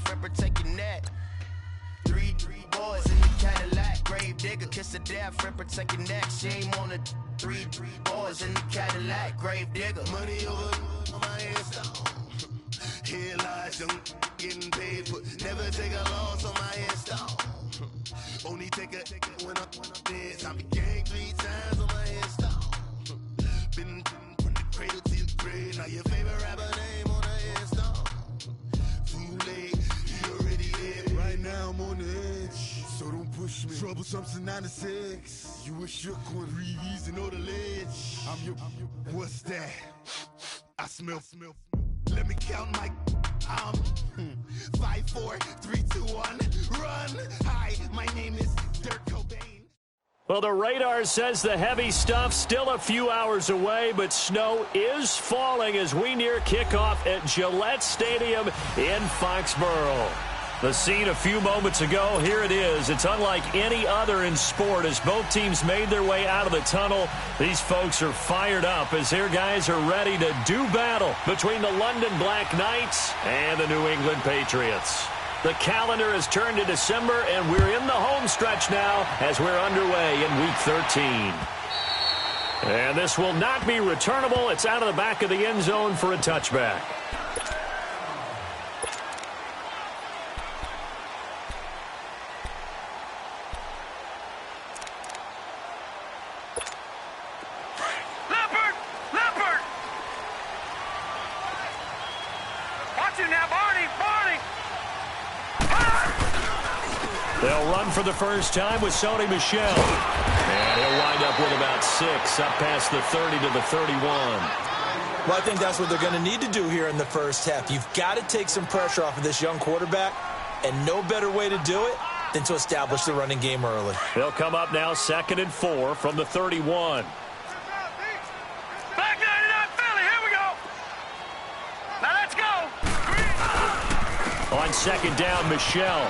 friend protect your neck. Three boys in the Cadillac, grave digger, kiss a dead friend protect your neck. Shame on the three boys in the Cadillac, grave digger. Money over on my headstone. Here lies young, getting paid, but never take a loss on my headstone. Only take a when I'm dead. I be gang 3 times on my headstone. Been from the cradle to the grave. Now your favorite rapper name on the headstone. Too late, he already dead. Right now I'm on the edge, so don't push me. Troublesome to 96. You a shook one, Reeves and all the ledge. I'm your, what's that? I smell. Let me count my 5, 4, 3, 2, 1, run. Hi, my name is Dirk Cobain. Well, the radar says the heavy stuff still a few hours away, but snow is falling as we near kickoff at Gillette Stadium in Foxborough. The scene a few moments ago, here it is. It's unlike any other in sport as both teams made their way out of the tunnel. These folks are fired up as their guys are ready to do battle between the London Black Knights and the New England Patriots. The calendar has turned to December, and we're in the home stretch now as we're underway in Week 13. And this will not be returnable. It's out of the back of the end zone for a touchback. They'll run for the first time with Sony Michel. And he'll wind up with about 6, up past the 30 to the 31. Well, I think that's what they're going to need to do here in the first half. You've got to take some pressure off of this young quarterback, and no better way to do it than to establish the running game early. They'll come up now 2nd and 4 from the 31. Back 99 Philly, here we go. Now let's go. On 2nd down, Michel.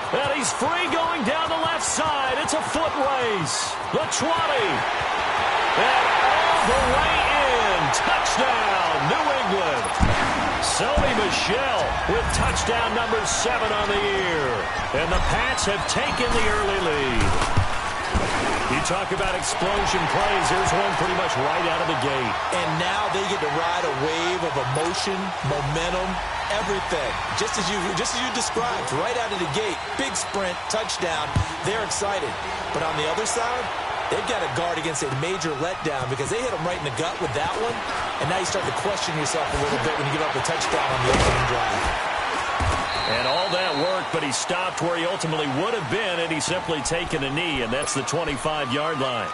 And he's free going down the left side. It's a foot race. The 20. And all the way in. Touchdown, New England. Sony Michel with touchdown number 7 on the year. And the Pats have taken the early lead. You talk about explosion plays. Here's one pretty much right out of the gate. And now they get to ride a wave of emotion, momentum, everything. Just as you described, right out of the gate. Big sprint, touchdown. They're excited. But on the other side, they've got to guard against a major letdown because they hit them right in the gut with that one. And now you start to question yourself a little bit when you give up a touchdown on the opening drive. And all that worked, but he stopped where he ultimately would have been had he simply taken a knee, and that's the 25-yard line.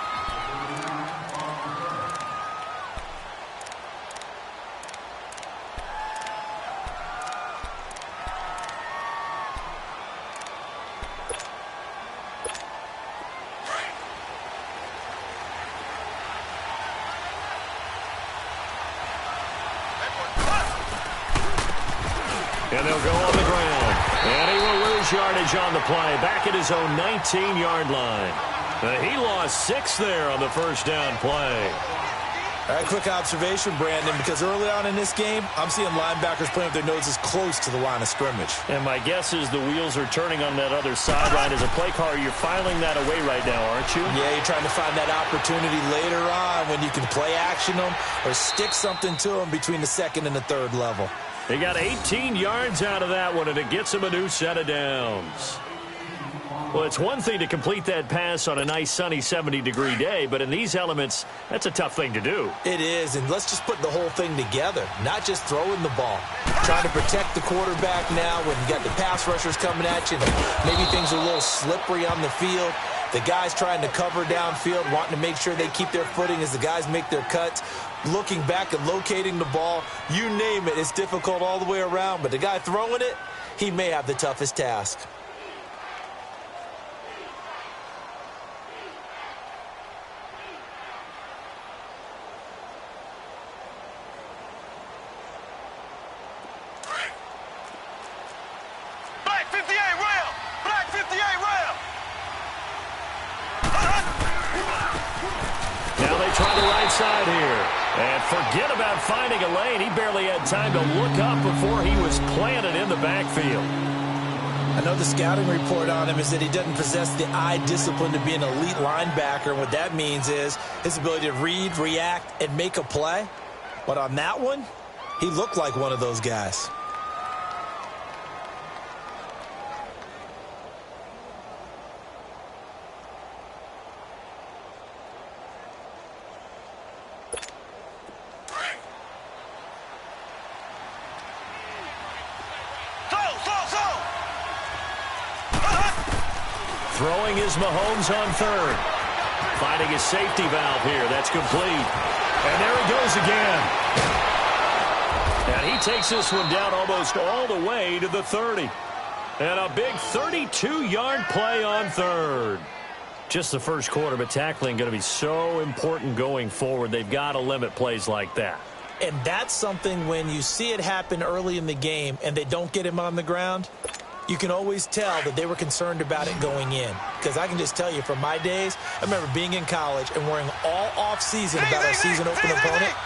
And they'll go on the ground. And he will lose yardage on the play. Back at his own 19-yard line. He lost 6 there on the first down play. All right, quick observation, Brandon, because early on in this game, I'm seeing linebackers playing with their noses close to the line of scrimmage. And my guess is the wheels are turning on that other sideline. As a play caller, you're filing that away right now, aren't you? Yeah, you're trying to find that opportunity later on when you can play action them or stick something to them between the 2nd and the 3rd level. They got 18 yards out of that one, and it gets them a new set of downs. Well, it's one thing to complete that pass on a nice sunny 70-degree day, but in these elements, that's a tough thing to do. It is, and let's just put the whole thing together, not just throwing the ball. Trying to protect the quarterback now when you got the pass rushers coming at you. Maybe things are a little slippery on the field. The guys trying to cover downfield, wanting to make sure they keep their footing as the guys make their cuts. Looking back and locating the ball, you name it, it's difficult all the way around. But the guy throwing it, he may have the toughest task. Black 58 rail! Black 58 rail! Now they try the right side here. And forget about finding a lane. He barely had time to look up before he was planted in the backfield. I know the scouting report on him is that he doesn't possess the eye discipline to be an elite linebacker. And what that means is his ability to read, react, and make a play. But on that one, he looked like one of those guys. Throwing is Mahomes on third. Finding his safety valve here. That's complete. And there he goes again. And he takes this one down almost all the way to the 30. And a big 32-yard play on third. Just the first quarter, but tackling going to be so important going forward. They've got to limit plays like that. And that's something when you see it happen early in the game and they don't get him on the ground, you can always tell that they were concerned about it going in. Because I can just tell you from my days, I remember being in college and worrying all off-season about our season opener opponent,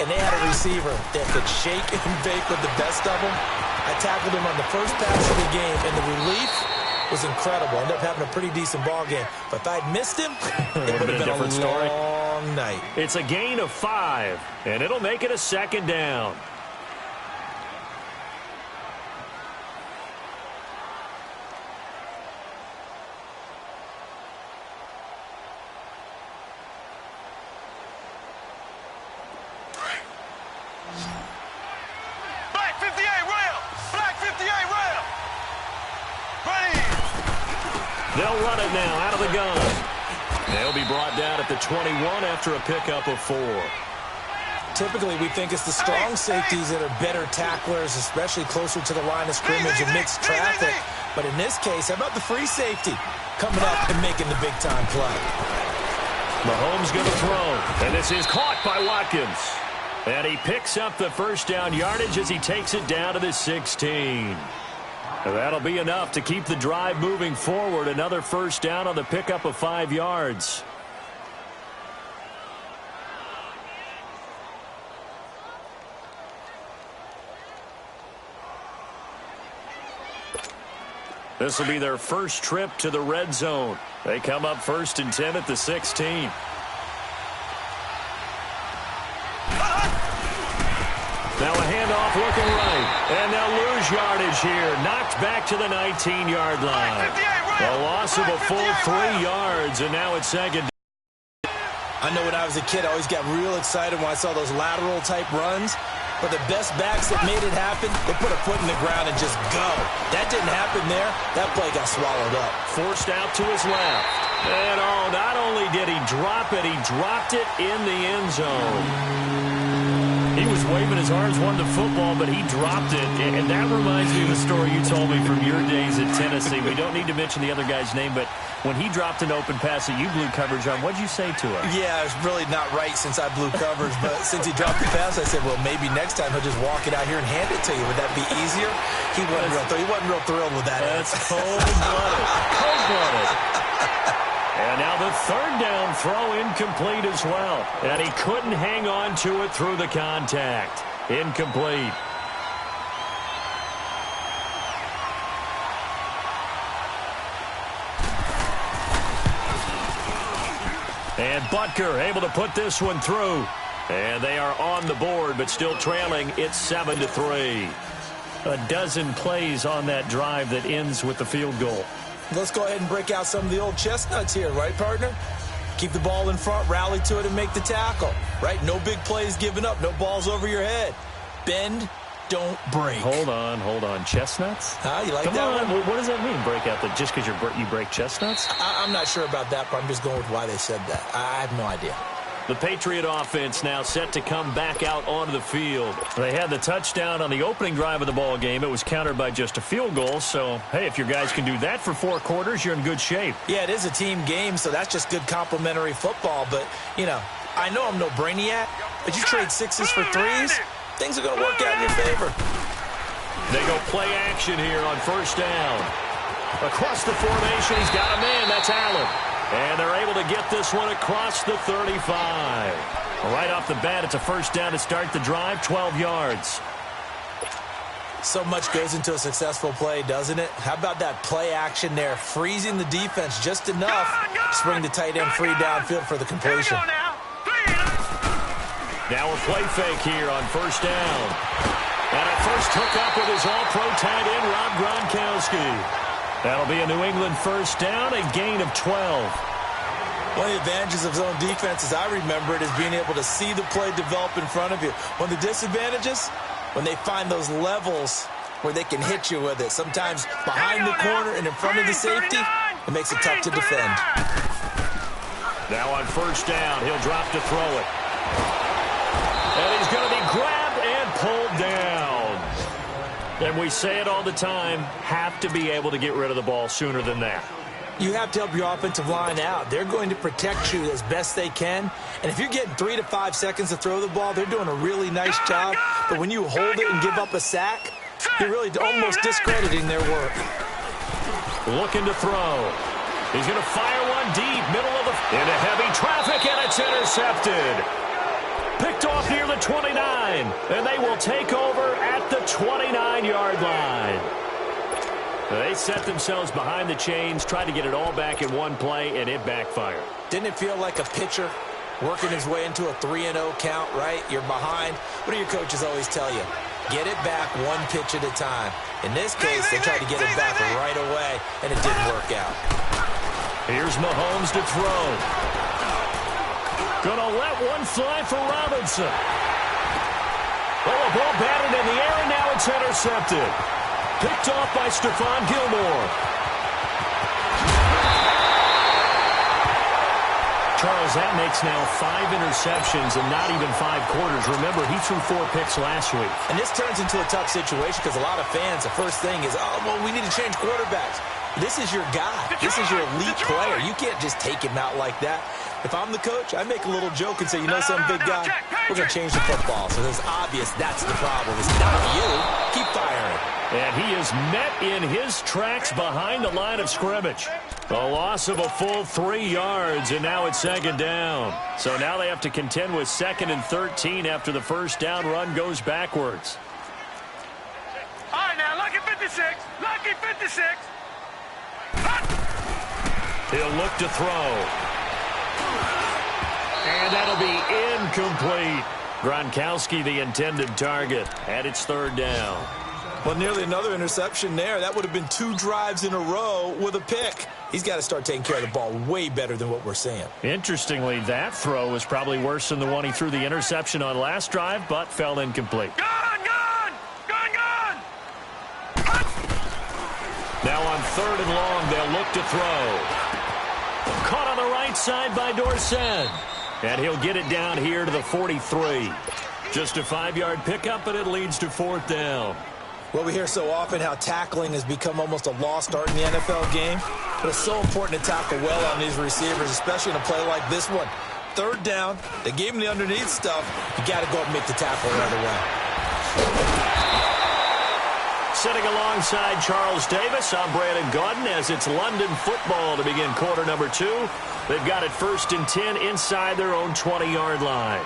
and they had a receiver that could shake and bake with the best of them. I tackled him on the first pass of the game, and the relief was incredible. Ended up having a pretty decent ball game. But if I'd missed him, it would have been a different story. Long night. It's a gain of 5, and it'll make it a second down. They'll run it now out of the gun. They'll be brought down at the 21 after a pickup of 4. Typically, we think it's the strong safeties that are better tacklers, especially closer to the line of scrimmage amidst traffic. But in this case, how about the free safety coming up and making the big-time play? Mahomes going to throw, and this is caught by Watkins. And he picks up the first down yardage as he takes it down to the 16. That'll be enough to keep the drive moving forward. Another first down on the pickup of 5 yards. This will be their first trip to the red zone. They come up 1st and 10 at the 16. Now a handoff looking right. And they'll lose yardage here. Knocked back to the 19-yard line. A loss of a full 3 yards, and now it's second. I know when I was a kid, I always got real excited when I saw those lateral-type runs. But the best backs that made it happen, they put a foot in the ground and just go. That didn't happen there. That play got swallowed up. Forced out to his left. And oh, not only did he drop it, he dropped it in the end zone. He was waving his arms, wanted the football, but he dropped it. And that reminds me of the story you told me from your days at Tennessee. We don't need to mention the other guy's name, but when he dropped an open pass that you blew coverage on, what'd you say to him? Yeah, it's really not right since I blew coverage, but since he dropped the pass, I said, well, maybe next time he'll just walk it out here and hand it to you. Would that be easier? He wasn't real thrilled with that. That's cold-blooded. Cold-blooded. And now the third down throw incomplete as well. And he couldn't hang on to it through the contact. Incomplete. And Butker able to put this one through. And they are on the board, but still trailing. It's 7-3. A dozen plays on that drive that ends with the field goal. Let's go ahead and break out some of the old chestnuts here, right, partner? Keep the ball in front, rally to it, and make the tackle, right? No big plays given up, no balls over your head. Bend, don't break. Hold on. Chestnuts? Huh? You like Come that on. one? What does that mean, break out? Just because you break chestnuts? I'm not sure about that, but I'm just going with why they said that. I have no idea. The Patriot offense now set to come back out onto the field. They had the touchdown on the opening drive of the ball game. It was countered by just a field goal. So, hey, if your guys can do that for 4 quarters, you're in good shape. Yeah, it is a team game, so that's just good complimentary football. But, you know, I know I'm no brainiac, but you trade 6s for 3s, things are going to work out in your favor. They go play action here on first down. Across the formation, he's got a man. That's Allen. And they're able to get this one across the 35. Right off the bat, it's a first down to start the drive, 12 yards. So much goes into a successful play, doesn't it? How about that play action there, freezing the defense just enough to bring the tight end free downfield for the completion. Now a play fake here on first down. And a first hookup with his all-pro tight end, Rob Gronkowski. That'll be a New England first down, a gain of 12. One of the advantages of zone defense, as I remember it, is being able to see the play develop in front of you. One of the disadvantages, when they find those levels where they can hit you with it. Sometimes behind the corner and in front of the safety, it makes it tough to defend. Now on first down, he'll drop to throw it. And he's going to be grabbed and pulled down. And we say it all the time, have to be able to get rid of the ball sooner than that. You have to help your offensive line out. They're going to protect you as best they can. And if you're getting 3 to 5 seconds to throw the ball, they're doing a really nice job. But when you hold it and give up a sack, you're really almost discrediting their work. Looking to throw. He's going to fire one deep, middle of the... into heavy traffic, and it's intercepted. Picked off near the 29, and they will take over at the 29-yard line. They set themselves behind the chains, tried to get it all back in one play, and it backfired. Didn't it feel like a pitcher working his way into a 3-0 count, right? You're behind. What do your coaches always tell you? Get it back one pitch at a time. In this case, they tried to get it back right away, and it didn't work out. Here's Mahomes to throw. Gonna let one fly for Robinson. Oh, a ball batted in the air, and now it's intercepted. Picked off by Stephon Gilmore. Charles, that makes now 5 interceptions and not even 5 quarters. Remember, he threw 4 picks last week. And this turns into a tough situation because a lot of fans, the first thing is, oh, well, we need to change quarterbacks. This is your guy. This is your elite player. You can't just take him out like that. If I'm the coach, I make a little joke and say, you know something, big guy? We're going to change the football. So it's obvious that's the problem. It's not you. Keep firing. And he is met in his tracks behind the line of scrimmage. A loss of a full 3 yards, and now it's second down. So now they have to contend with 2nd and 13 after the first down run goes backwards. All right, now, lucky 56. Lucky 56. He'll look to throw. And that'll be incomplete. Gronkowski, the intended target, and it's 3rd down. Well, nearly another interception there. That would have been 2 drives in a row with a pick. He's got to start taking care of the ball way better than what we're seeing. Interestingly, that throw was probably worse than the one he threw the interception on last drive, but fell incomplete. Gone! Now on 3rd and long, they'll look to throw. Caught on the right side by Dorsett. And he'll get it down here to the 43. Just a 5-yard pickup, but it leads to 4th down. Well, we hear so often how tackling has become almost a lost art in the NFL game. But it's so important to tackle well on these receivers, especially in a play like this one. 3rd down, they gave him the underneath stuff. You got to go up and make the tackle right away. Sitting alongside Charles Davis, I'm Brandon Gaudin as it's London football to begin quarter number 2. They've got it 1st and 10 inside their own 20-yard line.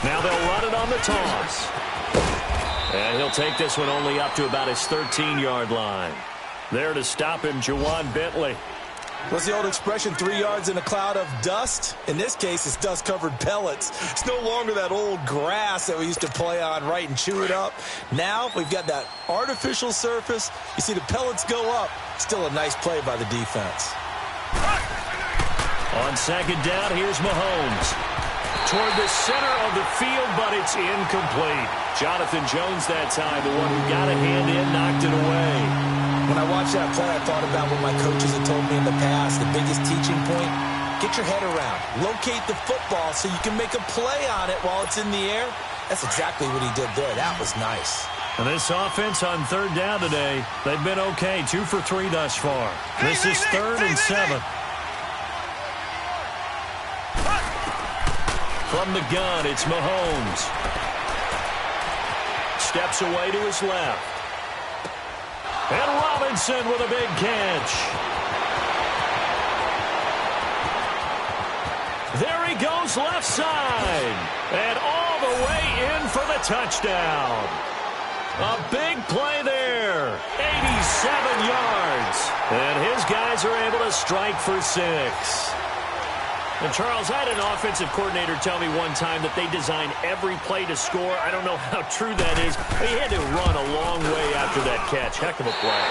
Now they'll run it on the toss. And he'll take this one only up to about his 13-yard line. There to stop him, Juwan Bentley. What's the old expression, 3 yards in a cloud of dust? In this case, it's dust-covered pellets. It's no longer that old grass that we used to play on, right, and chew it up. Now we've got that artificial surface. You see the pellets go up. Still a nice play by the defense. On 2nd down, here's Mahomes. Toward the center of the field, but it's incomplete. Jonathan Jones that time, the one who got a hand in, knocked it away. When I watched that play, I thought about what my coaches had told me in the past. The biggest teaching point, get your head around. Locate the football so you can make a play on it while it's in the air. That's exactly what he did there. That was nice. And this offense on third down today, they've been okay. 2 for 3 thus far. This is 3rd and 7. From the gun, it's Mahomes. Steps away to his left. And Robinson with a big catch. There he goes left side. And all the way in for the touchdown. A big play there. 87 yards. And his guys are able to strike for 6. And, Charles, I had an offensive coordinator tell me one time that they design every play to score. I don't know how true that is, but he had to run a long way after that catch. Heck of a play.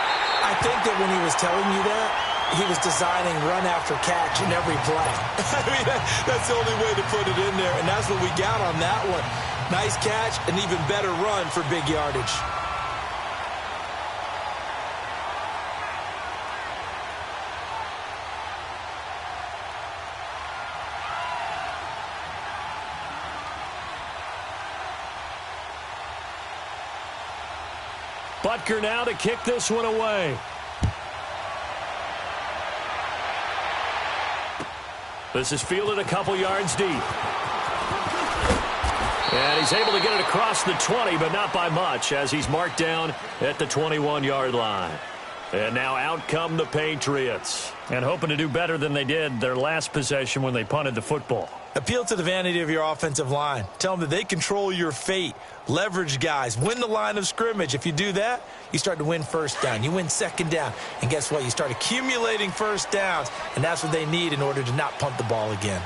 I think that when he was telling you that, he was designing run after catch in every play. I mean, that's the only way to put it in there, and that's what we got on that one. Nice catch, an even better run for big yardage. Butker now to kick this one away. This is fielded a couple yards deep. And he's able to get it across the 20, but not by much, as he's marked down at the 21-yard line. And now out come the Patriots. And hoping to do better than they did their last possession when they punted the football. Appeal to the vanity of your offensive line. Tell them that they control your fate. Leverage guys. Win the line of scrimmage. If you do that, you start to win first down. You win second down. And guess what? You start accumulating first downs. And that's what they need in order to not punt the ball again.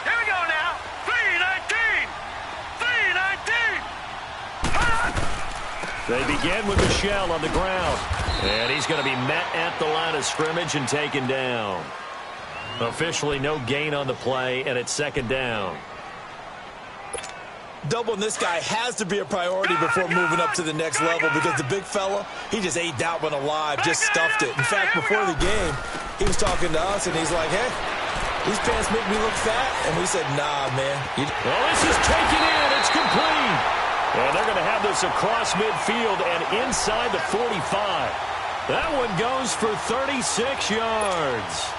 Here we go now. 3-19. 3-19. They begin with Michel on the ground. And he's going to be met at the line of scrimmage and taken down. Officially no gain on the play, and it's second down. Doubling this guy has to be a priority before moving up to the next level, because the big fella, he just ate that one alive, just stuffed it. In fact, before the game, he was talking to us, and he's like, hey, these pants make me look fat. And we said, nah, man. Well, this is taken in. It's complete. And they're going to have this across midfield and inside the 45. That one goes for 36 yards.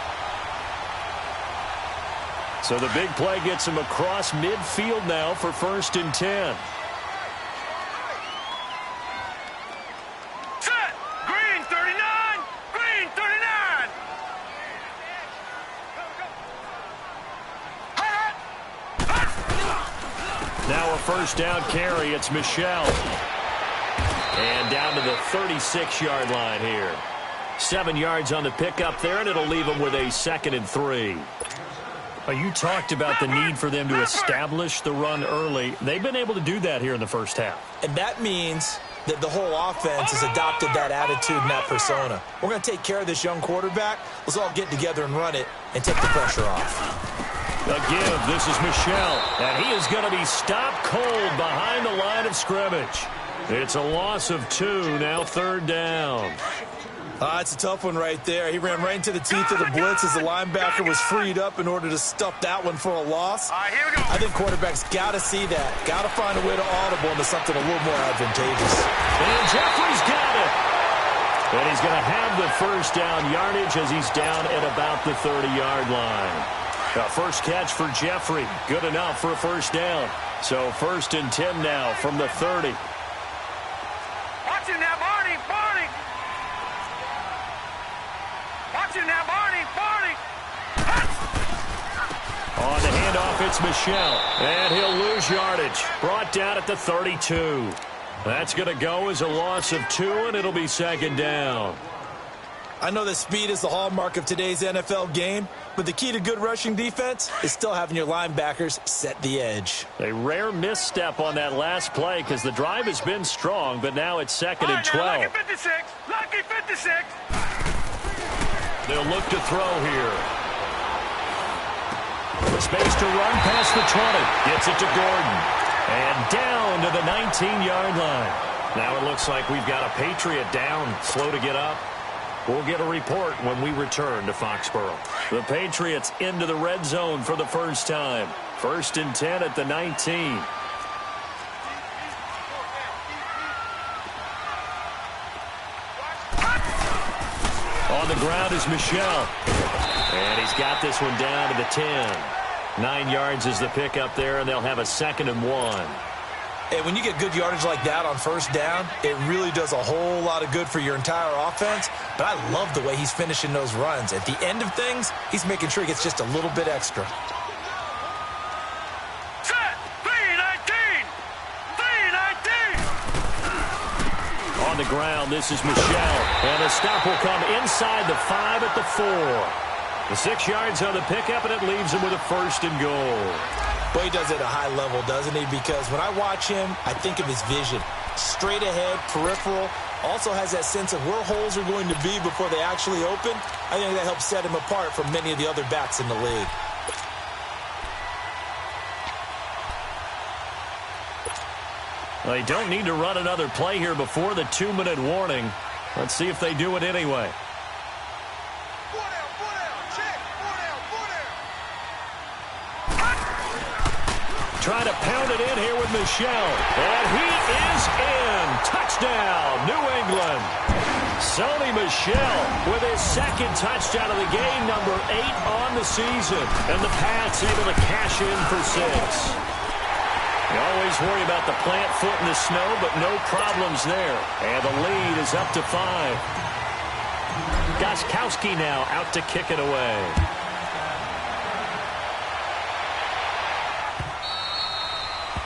So the big play gets him across midfield now for 1st and 10. Set. Green 39. Green 39. Now a first down carry. It's Michel. And down to the 36-yard line here. 7 yards on the pickup there, and it'll leave him with a 2nd and 3. You talked about the need for them to establish the run early. They've been able to do that here in the first half. And that means that the whole offense has adopted that attitude and that persona. We're going to take care of this young quarterback. Let's all get together and run it and take the pressure off. The give, this is Michel, and he is going to be stopped cold behind the line of scrimmage. It's a loss of 2, now 3rd down. It's a tough one right there. He ran right into the teeth of the blitz as the linebacker was freed up in order to stuff that one for a loss. Here we go. I think quarterbacks got to see that. Got to find a way to audible into something a little more advantageous. And Jeffrey's got it. And he's going to have the first down yardage as he's down at about the 30-yard line. First catch for Jeffrey. Good enough for a first down. So 1st and 10 now from the 30. Watch it now, Barney. Barney. Watch it now, Barney. Barney. On the handoff, it's Michel. And he'll lose yardage. Brought down at the 32. That's going to go as a loss of 2, and it'll be 2nd down. I know that speed is the hallmark of today's NFL game, but the key to good rushing defense is still having your linebackers set the edge. A rare misstep on that last play because the drive has been strong, but now it's 2nd and 12. Lucky 56. Lucky 56. They'll look to throw here. Space to run past the 20. Gets it to Gordon. And down to the 19-yard line. Now it looks like we've got a Patriot down, slow to get up. We'll get a report when we return to Foxborough. The Patriots into the red zone for the first time. 1st and 10 at the 19. On the ground is Michel. And he's got this one down to the 10. 9 yards is the pickup there, and they'll have a 2nd and 1. And when you get good yardage like that on first down, it really does a whole lot of good for your entire offense. But I love the way he's finishing those runs. At the end of things, he's making sure he gets just a little bit extra. Set! B-19! B-19! On the ground, this is Michel. And the stop will come inside the 5 at the 4. The 6 yards on the pickup, and it leaves him with a 1st and goal. Well, he does it at a high level, doesn't he? Because when I watch him, I think of his vision. Straight ahead, peripheral. Also has that sense of where holes are going to be before they actually open. I think that helps set him apart from many of the other backs in the league. Well, they don't need to run another play here before the 2-minute warning. Let's see if they do it anyway. Trying to pound it in here with Michel. And he is in. Touchdown, New England. Sony Michel with his 2nd touchdown of the game, number 8 on the season. And the Pats able to cash in for 6. You always worry about the plant foot in the snow, but no problems there. And the lead is up to 5. Gostkowski now out to kick it away.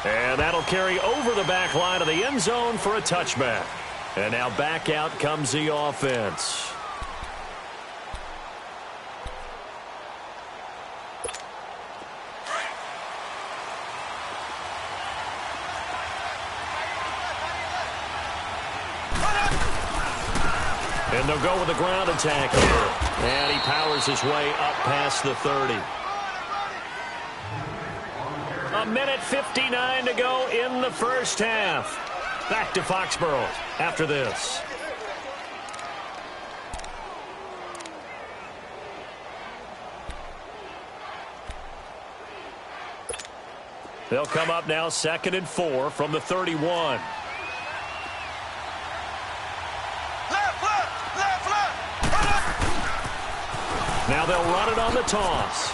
And that'll carry over the back line of the end zone for a touchback. And now back out comes the offense. And they'll go with the ground attack here. And he powers his way up past the 30. A minute 59 to go in the first half. Back to Foxborough after this. They'll come up now 2nd and 4 from the 31. Now they'll run it on the toss.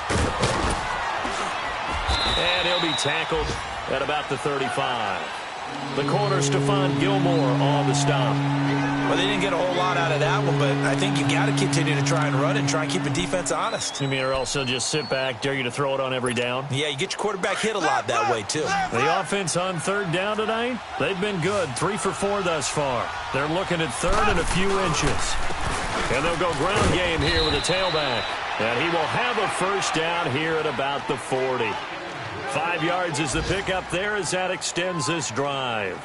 And he'll be tackled at about the 35. The corner, Stephon Gilmore, on the stop. Well, they didn't get a whole lot out of that one, but I think you got to continue to try and run it and try and keep the defense honest. You mean, or also just sit back, dare you to throw it on every down? Yeah, you get your quarterback hit a lot that way, too. The offense on 3rd down tonight, they've been good. 3 for 4 thus far. They're looking at 3rd and a few inches. And they'll go ground game here with a tailback. And he will have a 1st down here at about the 40. 5 yards is the pickup there as that extends this drive.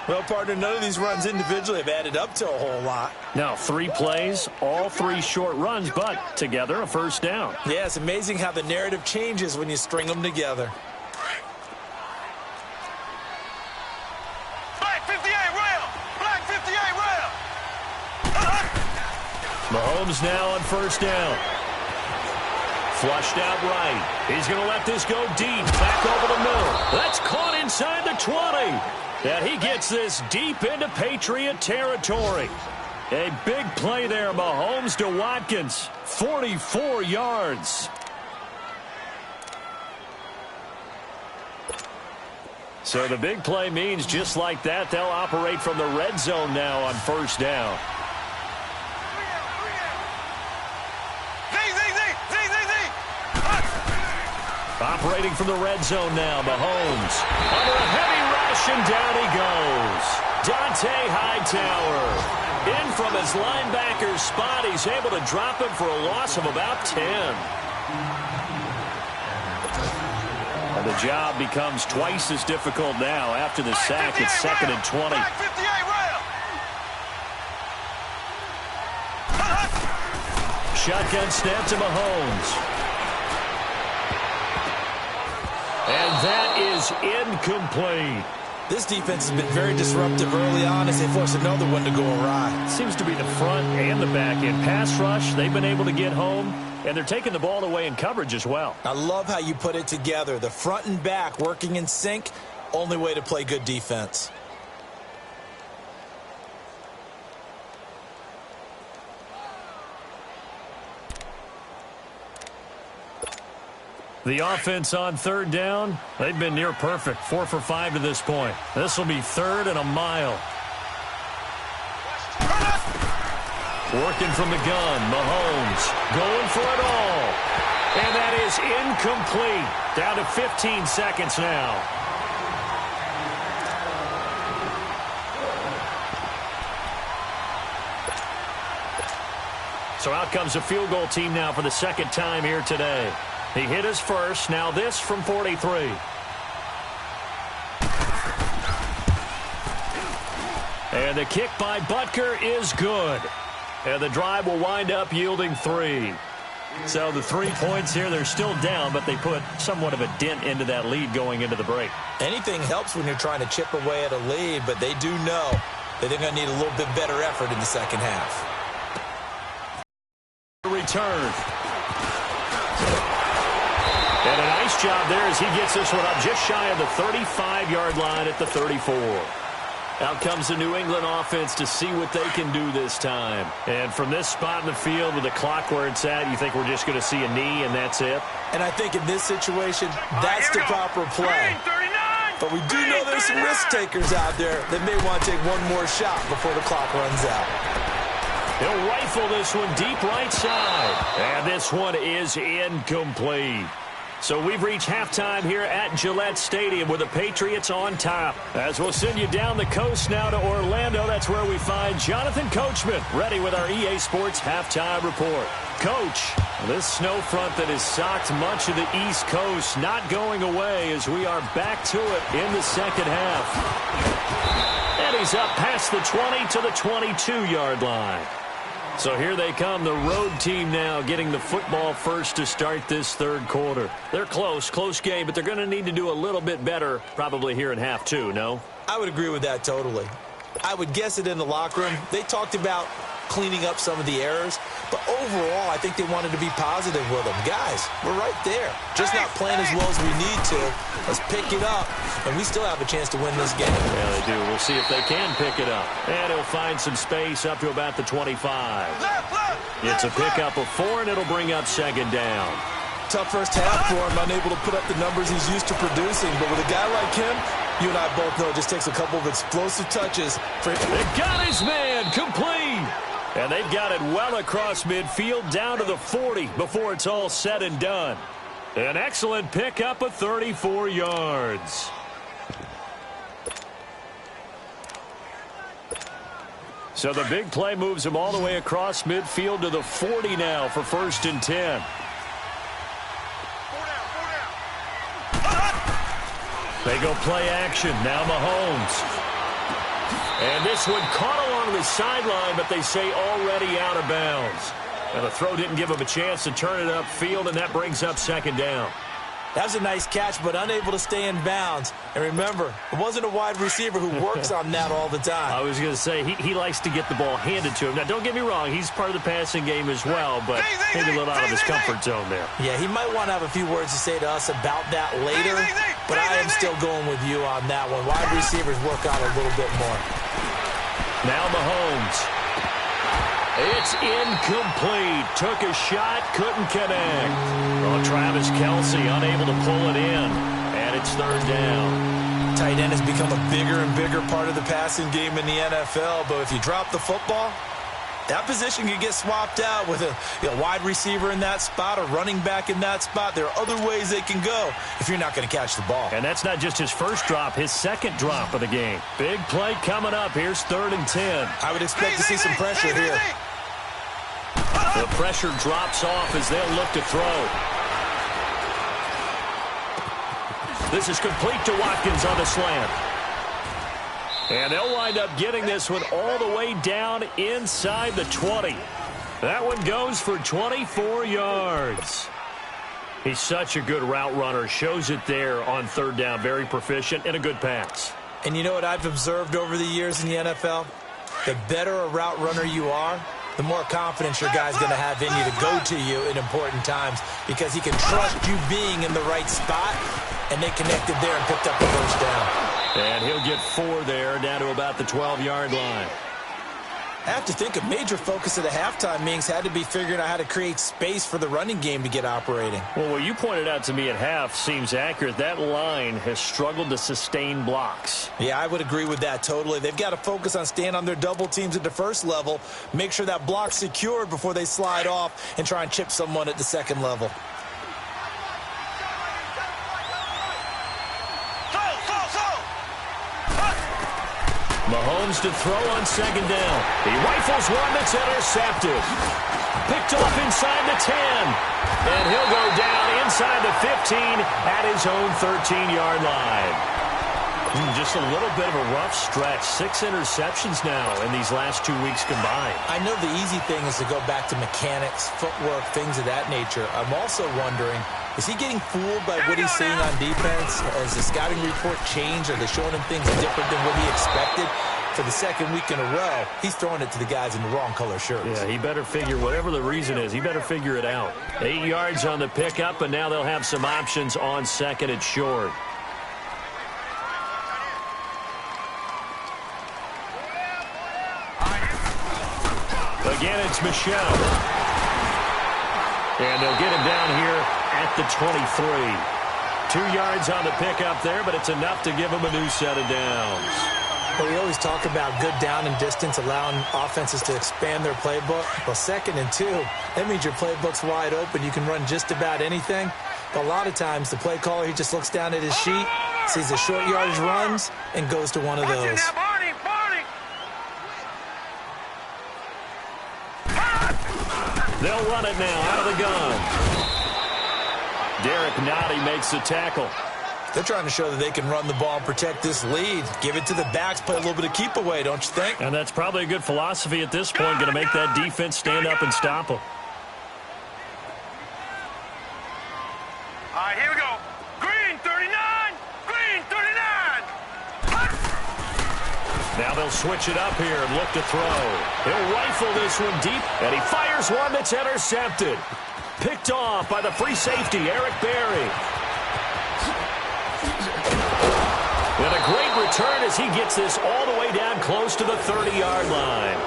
Well, partner, none of these runs individually have added up to a whole lot. Now, 3 plays, all 3 short runs, but together a 1st down. Yeah, it's amazing how the narrative changes when you string them together. Black 58 rail! Black 58 rail! Mahomes now on 1st down. Flushed out right. He's going to let this go deep. Back over the middle. That's caught inside the 20. And he gets this deep into Patriot territory. A big play there, Mahomes to Watkins. 44 yards. So the big play means just like that, they'll operate from the red zone now on 1st down. Operating from the red zone now, Mahomes. Under a heavy rush, and down he goes. Dante Hightower. In from his linebacker's spot. He's able to drop him for a loss of about 10. And the job becomes twice as difficult now after the sack. It's 2nd and 20. Shotgun snap to Mahomes. And that is incomplete. This defense has been very disruptive early on as they force another one to go awry. Seems to be the front and the back end. Pass rush, they've been able to get home, and they're taking the ball away in coverage as well. I love how you put it together. The front and back working in sync, only way to play good defense. The offense on third down, they've been near perfect. 4 for 5 to this point. This will be 3rd and a mile. Working from the gun, Mahomes going for it all. And that is incomplete. Down to 15 seconds now. So out comes a field goal team now for the second time here today. He hit his first. Now this from 43. And the kick by Butker is good. And the drive will wind up yielding 3. So the 3 points here, they're still down, but they put somewhat of a dent into that lead going into the break. Anything helps when you're trying to chip away at a lead, but they do know that they're going to need a little bit better effort in the second half. Return. And a nice job there as he gets this one up just shy of the 35-yard line at the 34. Out comes the New England offense to see what they can do this time. And from this spot in the field with the clock where it's at, you think we're just going to see a knee and that's it? And I think in this situation, that's the proper play. But we do know there's some risk takers out there that may want to take one more shot before the clock runs out. He'll rifle this one deep right side. And this one is incomplete. So we've reached halftime here at Gillette Stadium with the Patriots on top. As we'll send you down the coast now to Orlando, that's where we find Jonathan Coachman ready with our EA Sports halftime report. Coach, this snow front that has socked much of the East Coast not going away as we are back to it in the second half. And he's up past the 20 to the 22-yard line. So here they come, the road team now getting the football first to start this third quarter. They're close game, but they're going to need to do a little bit better probably here in half two, no? I would agree with that totally. I would guess it in the locker room. They talked about cleaning up some of the errors, but overall I think they wanted to be positive with them. Guys, we're right there. Just not playing as well as we need to. Let's pick it up, and we still have a chance to win this game. Yeah, they do. We'll see if they can pick it up. And he'll find some space up to about the 25. It's a pickup of 4, and it'll bring up second down. Tough first half for him, unable to put up the numbers he's used to producing. But with a guy like him, you and I both know it just takes a couple of explosive touches for him. They got his man complete. And they've got it well across midfield down to the 40 before it's all said and done. An excellent pickup of 34 yards. So the big play moves him all the way across midfield to the 40 now for 1st and 10. They go play action. Now Mahomes. And this one caught along the sideline, but they say already out of bounds. And the throw didn't give him a chance to turn it upfield, and that brings up second down. That was a nice catch, but unable to stay in bounds. And remember, it wasn't a wide receiver who works on that all the time. I was going to say, he likes to get the ball handed to him. Now, don't get me wrong, he's part of the passing game as well, but maybe a little out of his comfort zone there. Yeah, he might want to have a few words to say to us about that later, but I am still going with you on that one. Wide receivers work on a little bit more. Now Mahomes. It's incomplete. Took a shot, couldn't connect. Oh, Travis Kelce unable to pull it in. And it's third down. Tight end has become a bigger and bigger part of the passing game in the NFL. But if you drop the football, that position can get swapped out with a wide receiver in that spot, a running back in that spot. There are other ways they can go if you're not going to catch the ball. And that's not just his first drop, his second drop of the game. Big play coming up. Here's 3rd and 10. I would expect to see some pressure here. The pressure drops off as they'll look to throw. This is complete to Watkins on the slant. And they'll wind up getting this one all the way down inside the 20. That one goes for 24 yards. He's such a good route runner. Shows it there on 3rd down. Very proficient and a good pass. And you know what I've observed over the years in the NFL? The better a route runner you are, the more confidence your guy's going to have in you to go to you in important times because he can trust you being in the right spot, and they connected there and picked up the first down. And he'll get 4 there, down to about the 12-yard line. I have to think a major focus of the halftime meetings had to be figuring out how to create space for the running game to get operating. Well, what you pointed out to me at half seems accurate. That line has struggled to sustain blocks. Yeah, I would agree with that totally. They've got to focus on staying on their double teams at the first level, make sure that block's secured before they slide off and try and chip someone at the second level. Mahomes to throw on second down. He rifles one that's intercepted. Picked off inside the 10. And he'll go down inside the 15 at his own 13-yard line. Just a little bit of a rough stretch. 6 interceptions now in these last 2 weeks combined. I know the easy thing is to go back to mechanics, footwork, things of that nature. I'm also wondering, is he getting fooled by what he's seeing on defense? Has the scouting report changed? Are they showing him things different than what he expected? For the second week in a row, he's throwing it to the guys in the wrong color shirts. Yeah, he better figure, whatever the reason is, he better figure it out. 8 yards on the pickup, and now they'll have some options on second and short. Again, it's Michel. And they'll get him down here at the 23. 2 yards on the pickup there, but it's enough to give him a new set of downs. Well, we always talk about good down and distance, allowing offenses to expand their playbook. Well, 2nd and 2, that means your playbook's wide open. You can run just about anything. But a lot of times, the play caller, he just looks down at his sheet, sees the short yardage runs, and goes to one of those. They'll run it now out of the gun. Derek Nottie makes the tackle. They're trying to show that they can run the ball and protect this lead. Give it to the backs, play a little bit of keep away, don't you think? And that's probably a good philosophy at this point. Going to make that defense stand up and stop them. All right, here we go. Green 39. Green 39. Now they'll switch it up here and look to throw. He'll rifle this one deep, and he fires one that's intercepted. Picked off by the free safety, Eric Berry. And a great return as he gets this all the way down close to the 30-yard line.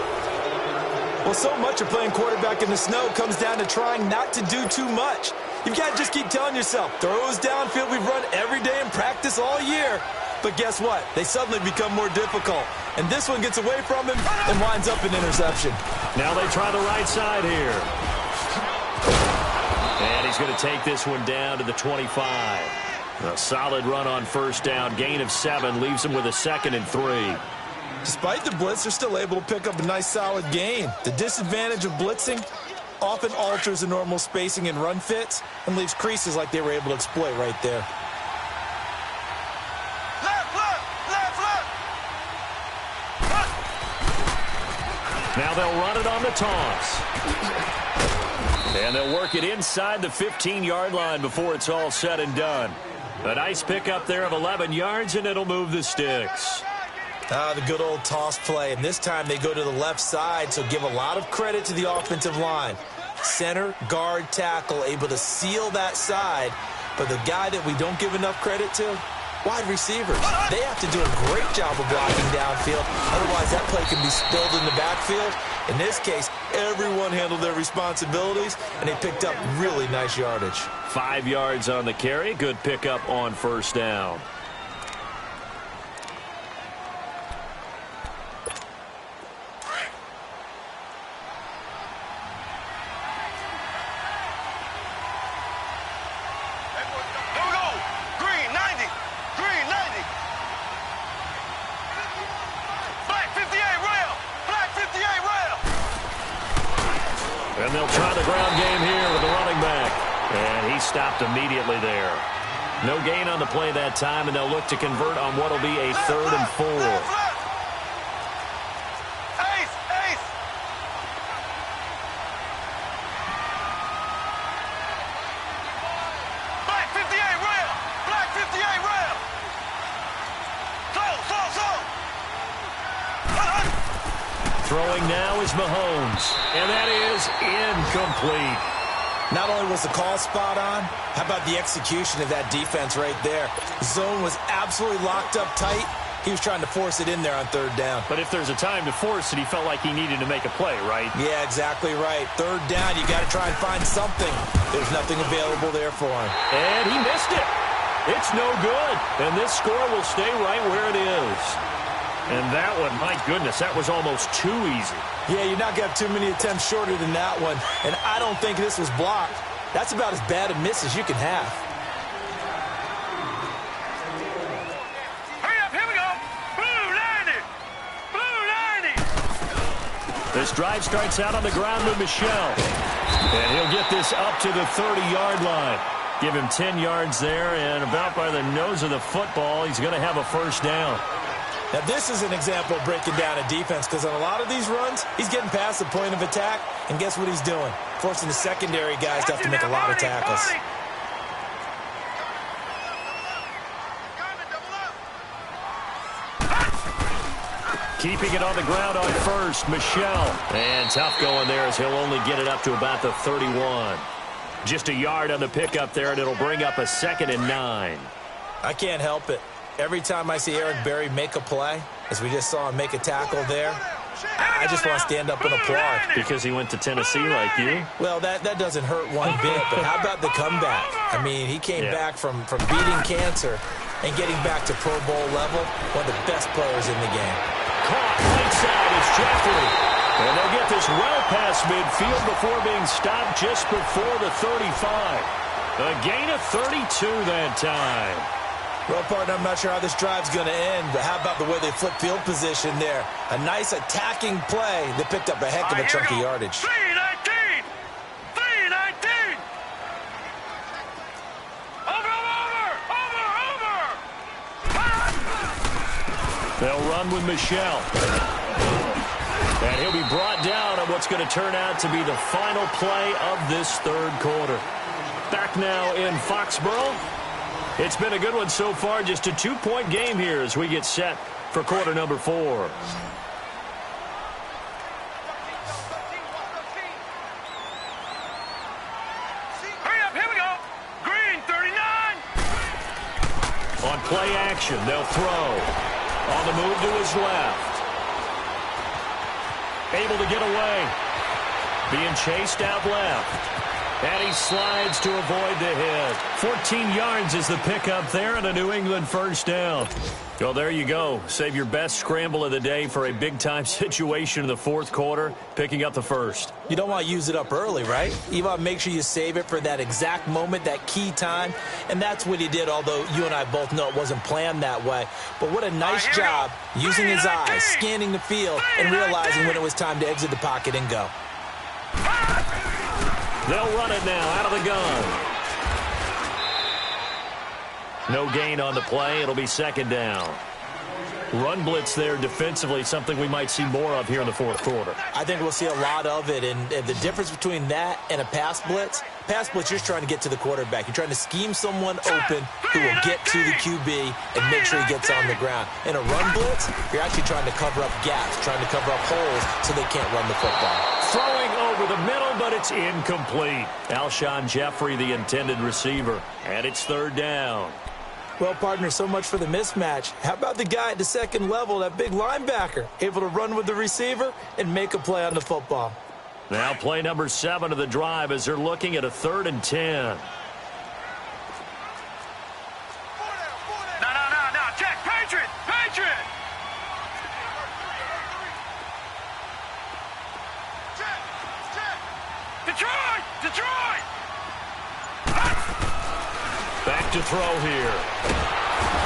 Well, so much of playing quarterback in the snow comes down to trying not to do too much. You've got to just keep telling yourself, throws downfield we've run every day in practice all year. But guess what? They suddenly become more difficult. And this one gets away from him and winds up an interception. Now they try the right side here. And he's going to take this one down to the 25. A solid run on first down. Gain of 7 leaves him with a 2nd and 3. Despite the blitz, they're still able to pick up a nice solid gain. The disadvantage of blitzing often alters the normal spacing and run fits and leaves creases like they were able to exploit right there. Now they'll run it on the toss. And they'll work it inside the 15-yard line before it's all said and done. A nice pickup there of 11 yards, and it'll move the sticks. The good old toss play, and this time they go to the left side, so give a lot of credit to the offensive line. Center, guard, tackle, able to seal that side, but the guy that we don't give enough credit to, wide receivers. They have to do a great job of blocking downfield, otherwise that play can be spilled in the backfield. In this case, everyone handled their responsibilities, and they picked up really nice yardage. 5 yards on the carry. Good pickup on first down. And they'll try the ground game here with the running back. And he stopped immediately there. No gain on the play that time, and they'll look to convert on what will be a 3rd and 4. Ace, ace. Black 58 rail. Black 58 rail. Throwing now is Mahomes, and that is incomplete. Not only was the call spot on, how about the execution of that defense right there? The zone was absolutely locked up tight, He was trying to force it in there on third down. But if there's a time to force it, he felt like he needed to make a play, right? Yeah, exactly right. Third down, you got to try and find something. There's nothing available there for him. And he missed it. It's no good. And this score will stay right where it is. And that one, my goodness, that was almost too easy. Yeah, you're not going to have too many attempts shorter than that one. And I don't think this was blocked. That's about as bad a miss as you can have. Hurry up, here we go. Blue 90. Blue 90. This drive starts out on the ground with Michel. And he'll get this up to the 30-yard line. Give him 10 yards there, and about by the nose of the football, he's going to have a first down. Now, this is an example of breaking down a defense, because on a lot of these runs, he's getting past the point of attack, and guess what he's doing? Forcing the secondary guys to have to make a lot of tackles. Keeping it on the ground on first, Michel. And tough going there as he'll only get it up to about the 31. Just a yard on the pickup there, and it'll bring up a 2nd and 9. I can't help it. Every time I see Eric Berry make a play, as we just saw him make a tackle there, I just want to stand up and applaud. Because he went to Tennessee like you? Well, that doesn't hurt one bit, but how about the comeback? I mean, he came back from beating cancer and getting back to Pro Bowl level, one of the best players in the game. Caught right side is Jeffrey. And they'll get this well past midfield before being stopped just before the 35. A gain of 32 that time. Well, partner, I'm not sure how this drive's going to end, but how about the way they flip field position there? A nice attacking play that picked up a heck of a chunk of yardage. 319! 319! Over! They'll run with Michel. And he'll be brought down on what's going to turn out to be the final play of this third quarter. Back now in Foxborough. It's been a good one so far. Just a 2-point game here as we get set for quarter number 4. Hurry up, here we go. Green 39. On play action, they'll throw. On the move to his left. Able to get away. Being chased out left. And he slides to avoid the hit. 14 yards is the pickup there and a New England first down. Well, there you go. Save your best scramble of the day for a big-time situation in the fourth quarter, picking up the first. You don't want to use it up early, right? You want to make sure you save it for that exact moment, that key time. And that's what he did, although you and I both know it wasn't planned that way. But what a nice job using his eyes, scanning the field, and realizing when it was time to exit the pocket and go. They'll run it now out of the gun. No gain on the play. It'll be 2nd down. Run blitz there defensively, something we might see more of here in the fourth quarter. I think we'll see a lot of it, and the difference between that and a pass blitz, you're just trying to get to the quarterback. You're trying to scheme someone open who will get to the QB and make sure he gets on the ground. In a run blitz, you're actually trying to cover up gaps, trying to cover up holes so they can't run the football. Throwing over the middle, but it's incomplete. Alshon Jeffrey, the intended receiver, and it's 3rd down. Well, partner, so much for the mismatch. How about the guy at the second level, that big linebacker, able to run with the receiver and make a play on the football? Now play number 7 of the drive as they're looking at a 3rd and 10. No, check, Patriot! Detroit! Back to throw here.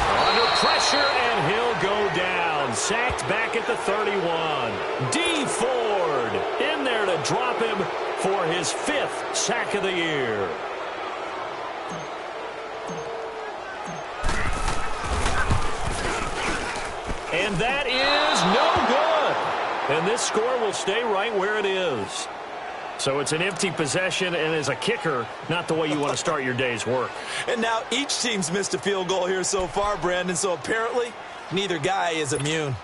Under pressure, and he'll go down. Sacked back at the 31. D. Ford in there to drop him for his 5th sack of the year. And that is no good. And this score will stay right where it is. So it's an empty possession, and as a kicker, not the way you want to start your day's work. And now each team's missed a field goal here so far, Brandon, so apparently neither guy is immune.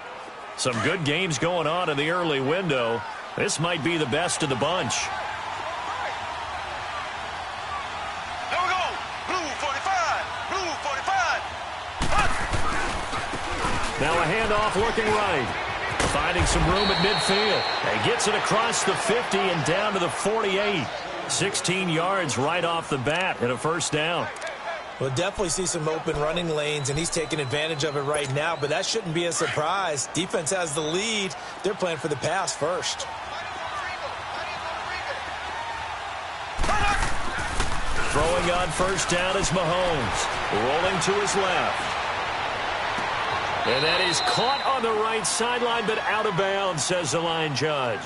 Some good games going on in the early window. This might be the best of the bunch. There we go. Blue 45. Now a handoff looking right. Finding some room at midfield. And gets it across the 50 and down to the 48. 16 yards right off the bat and a first down. We'll definitely see some open running lanes, and he's taking advantage of it right now, but that shouldn't be a surprise. Defense has the lead. They're playing for the pass first. Throwing on first down is Mahomes. Rolling to his left. And that is caught on the right sideline, but out of bounds, says the line judge.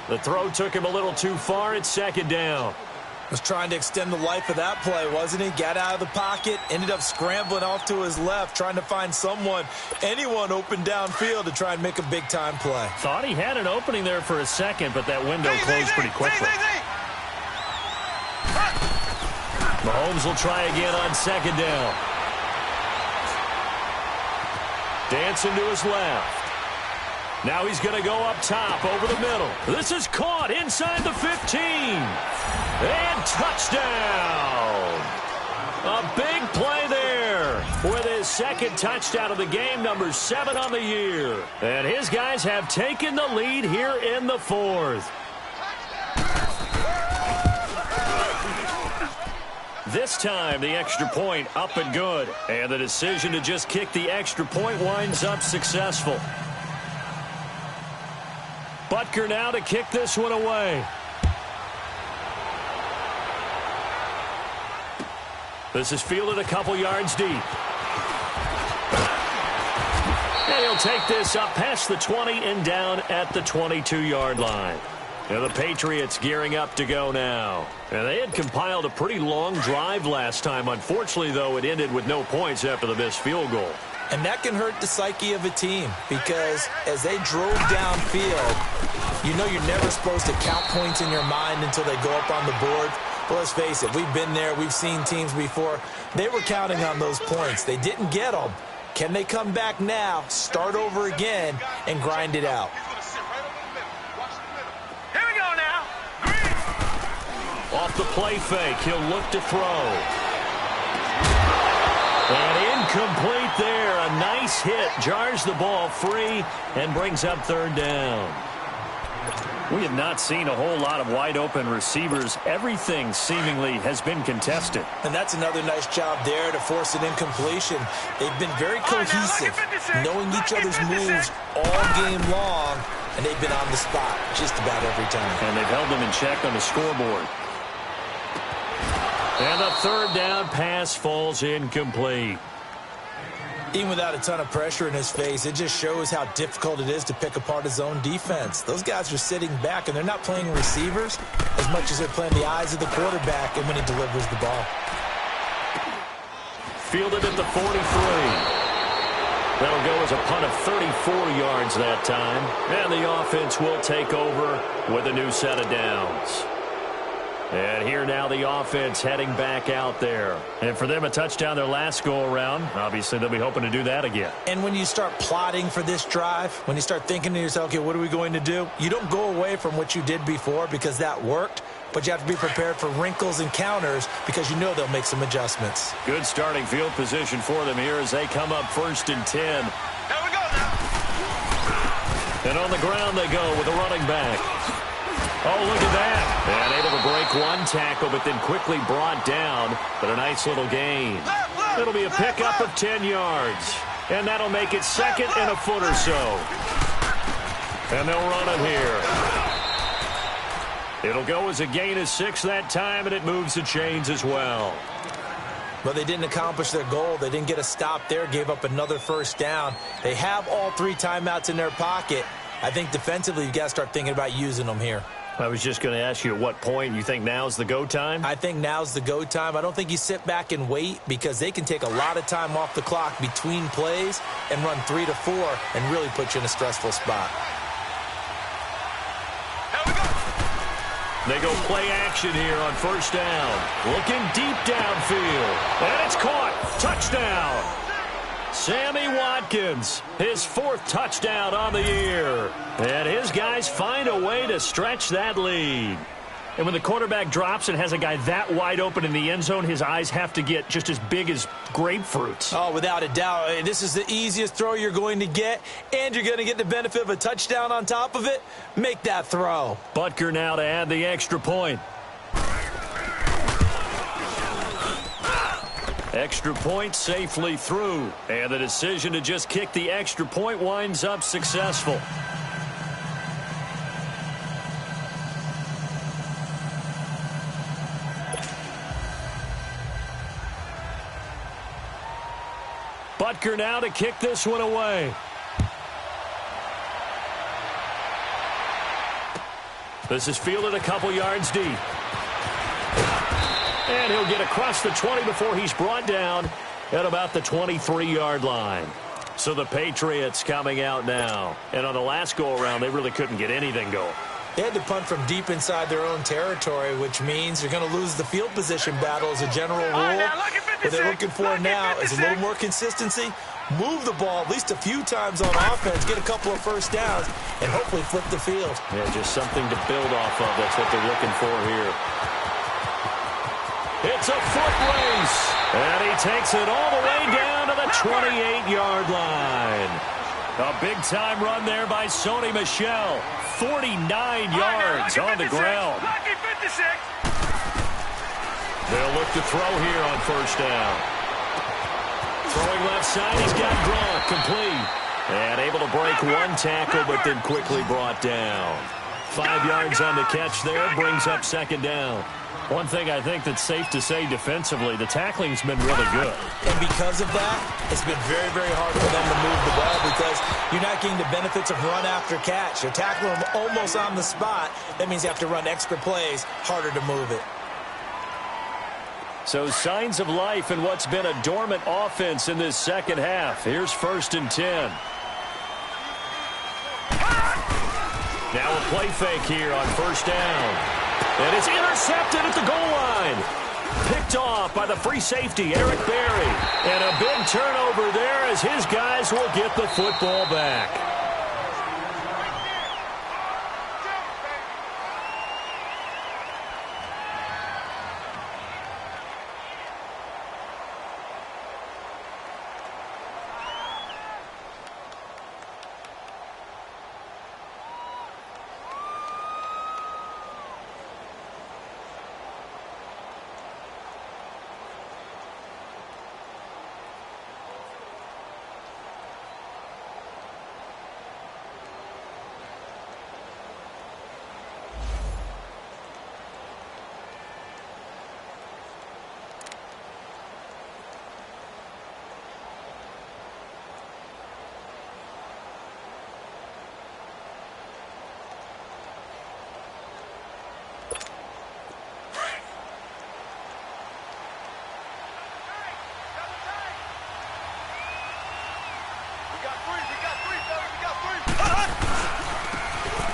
The throw took him a little too far. It's second down. Was trying to extend the life of that play, wasn't he? Got out of the pocket, ended up scrambling off to his left, trying to find anyone open downfield to try and make a big-time play. Thought he had an opening there for a second, but that window closed pretty quickly. Mahomes will try again on second down. Dancing to his left. Now he's going to go up top over the middle. This is caught inside the 15. And touchdown. A big play there with his second touchdown of the game, number 7 on the year. And his guys have taken the lead here in the fourth. This time, the extra point up and good. And the decision to just kick the extra point winds up successful. Butker now to kick this one away. This is fielded a couple yards deep. And he'll take this up past the 20 and down at the 22-yard line. And the Patriots gearing up to go now. And they had compiled a pretty long drive last time. Unfortunately, though, it ended with no points after the missed field goal. And that can hurt the psyche of a team because as they drove downfield, you know you're never supposed to count points in your mind until they go up on the board. But let's face it, we've been there. We've seen teams before. They were counting on those points. They didn't get them. Can they come back now, start over again, and grind it out? Here we go now. Off the play fake, he'll look to throw. And incomplete there. A nice hit. Jars the ball free and brings up third down. We have not seen a whole lot of wide-open receivers. Everything seemingly has been contested. And that's another nice job there to force an incompletion. They've been very cohesive, knowing each other's moves all game long, and they've been on the spot just about every time. And they've held them in check on the scoreboard. And the third down pass falls incomplete. Even without a ton of pressure in his face, it just shows how difficult it is to pick apart his own defense. Those guys are sitting back, and they're not playing receivers as much as they're playing the eyes of the quarterback and when he delivers the ball. Fielded at the 43. That'll go as a punt of 34 yards that time. And the offense will take over with a new set of downs. And here now the offense heading back out there. And for them, a touchdown their last go-around. Obviously, they'll be hoping to do that again. And when you start plotting for this drive, when you start thinking to yourself, okay, what are we going to do? You don't go away from what you did before because that worked, but you have to be prepared for wrinkles and counters because you know they'll make some adjustments. Good starting field position for them here as they come up 1st and 10. Here we go now. And on the ground they go with a running back. Oh, look at that. And able to break one tackle, but then quickly brought down. But a nice little gain. It'll be a pickup of 10 yards. And that'll make it second and a foot or so. And they'll run it here. It'll go as a gain of 6 that time, and it moves the chains as well. But they didn't accomplish their goal. They didn't get a stop there, gave up another first down. They have all 3 timeouts in their pocket. I think defensively, you've got to start thinking about using them here. I was just going to ask you at what point you think now's the go time? I think now's the go time. I don't think you sit back and wait because they can take a lot of time off the clock between plays and run 3 to 4 and really put you in a stressful spot. They go play action here on first down. Looking deep downfield. And it's caught. Touchdown. Sammy Watkins, his 4th touchdown on the year. And his guys find a way to stretch that lead. And when the quarterback drops and has a guy that wide open in the end zone, his eyes have to get just as big as grapefruits. Oh, without a doubt. This is the easiest throw you're going to get, and you're going to get the benefit of a touchdown on top of it. Make that throw. Butker now to add the extra point. Extra point safely through. And the decision to just kick the extra point winds up successful. Butker now to kick this one away. This is fielded a couple yards deep. And he'll get across the 20 before he's brought down at about the 23-yard line. So the Patriots coming out now. And on the last go-around, they really couldn't get anything going. They had to punt from deep inside their own territory, which means you're going to lose the field position battle as a general rule. What they're looking for now is a little more consistency, move the ball at least a few times on offense, get a couple of first downs, and hopefully flip the field. Yeah, just something to build off of. That's what they're looking for here. It's a foot race, and he takes it all the way down to the 28-yard line. A big-time run there by Sony Michel. 49 yards on the ground. They'll look to throw here on first down. Throwing left side, he's got Gronk complete. And able to break one tackle, but then quickly brought down. 5 yards on the catch there, brings up second down. One thing I think that's safe to say defensively, the tackling's been really good. And because of that, it's been very, very hard for them to move the ball because you're not getting the benefits of run after catch. You're tackling them almost on the spot. That means you have to run extra plays, harder to move it. So signs of life in what's been a dormant offense in this second half. Here's 1st and 10. Now a play fake here on first down. And it's intercepted at the goal line. Picked off by the free safety, Eric Berry. And a big turnover there as his guys will get the football back.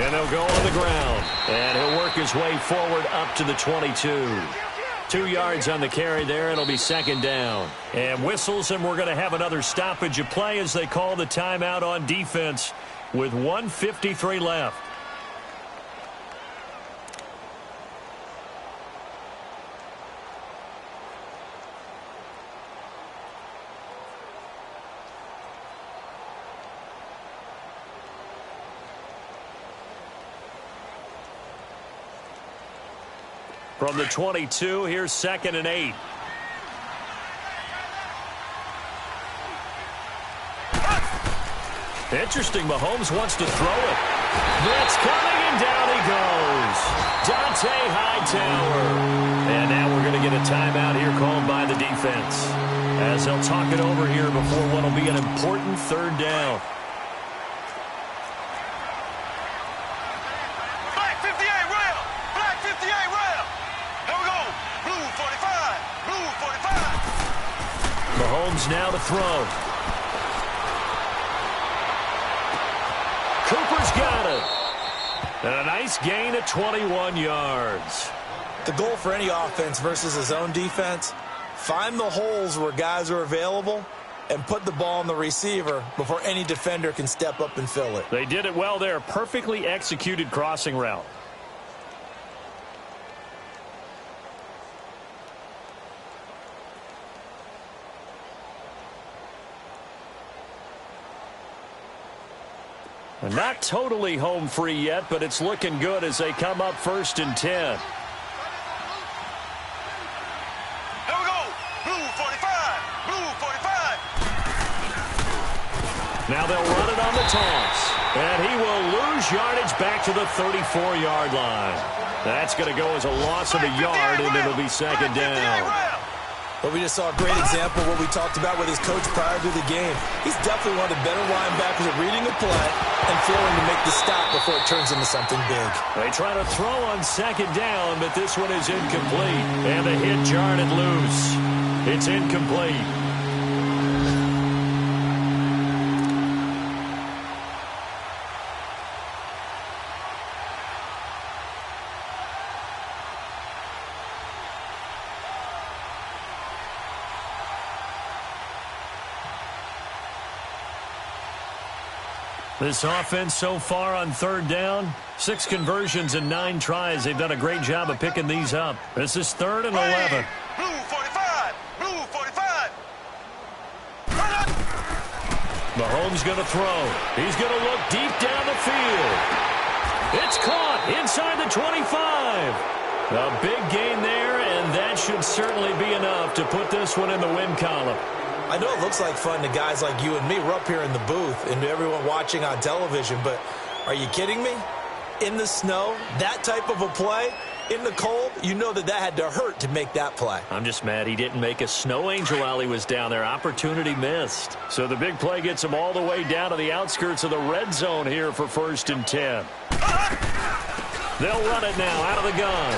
And they'll go on the ground. And he'll work his way forward up to the 22. 2 yards on the carry there. It'll be second down. And whistles, and we're going to have another stoppage of play as they call the timeout on defense with 1:53 left. From the 22, here's 2nd and 8. Interesting, Mahomes wants to throw it. Blitz coming, and down he goes. Dante Hightower. And now we're going to get a timeout here called by the defense, as they'll talk it over here before what will be an important third down. Mahomes now to throw. Cooper's got it. And a nice gain at 21 yards. The goal for any offense versus his own defense, find the holes where guys are available and put the ball on the receiver before any defender can step up and fill it. They did it well there. Perfectly executed crossing route. Not totally home free yet, but it's looking good as they come up 1st and 10. Here we go. Blue 45. Blue 45. Now they'll run it on the toss. And he will lose yardage back to the 34-yard line. That's going to go as a loss of a yard, and it'll be 2nd down. But we just saw a great example of what we talked about with his coach prior to the game. He's definitely one of the better linebackers at reading the play and flowing to make the stop before it turns into something big. They try to throw on 2nd down, but this one is incomplete. And the hit jarred it loose. It's incomplete. This offense so far on 3rd down, 6 conversions and 9 tries. They've done a great job of picking these up. This is 3rd and 11. Blue 45. Blue 45. Mahomes going to throw. He's going to look deep down the field. It's caught inside the 25. A big gain there, and that should certainly be enough to put this one in the win column. I know it looks like fun to guys like you and me. We're up here in the booth and to everyone watching on television, but are you kidding me? In the snow, that type of a play, in the cold, you know that had to hurt to make that play. I'm just mad he didn't make a snow angel while he was down there. Opportunity missed. So the big play gets him all the way down to the outskirts of the red zone here for 1st and 10. They'll run it now out of the gun.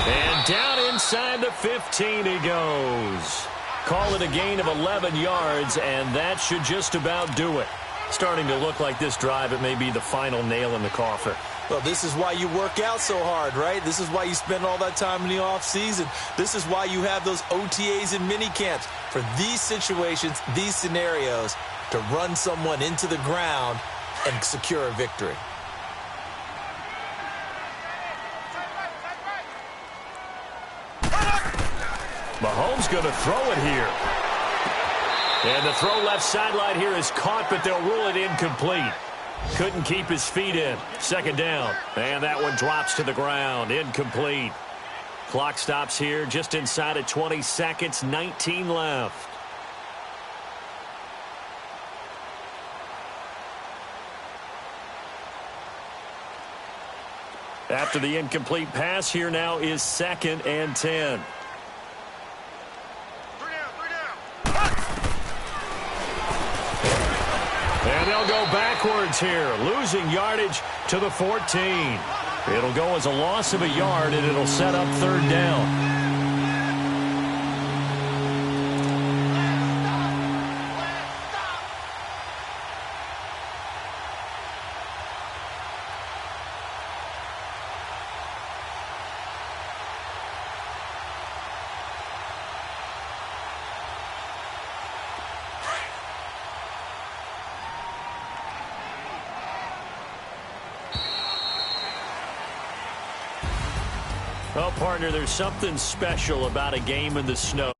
And down inside the 15 he goes. Call it a gain of 11 yards, and that should just about do it. Starting to look like this drive, it may be the final nail in the coffin. Well, this is why you work out so hard, right? This is why you spend all that time in the offseason. This is why you have those OTAs and mini camps for these situations, these scenarios, to run someone into the ground and secure a victory. Mahomes going to throw it here. And the throw left sideline here is caught, but they'll rule it incomplete. Couldn't keep his feet in. 2nd down. And that one drops to the ground. Incomplete. Clock stops here just inside of 20 seconds. 19 left. After the incomplete pass, here now is 2nd and 10. And they'll go backwards here, losing yardage to the 14. It'll go as a loss of a yard, and it'll set up 3rd down. Well, partner, there's something special about a game in the snow.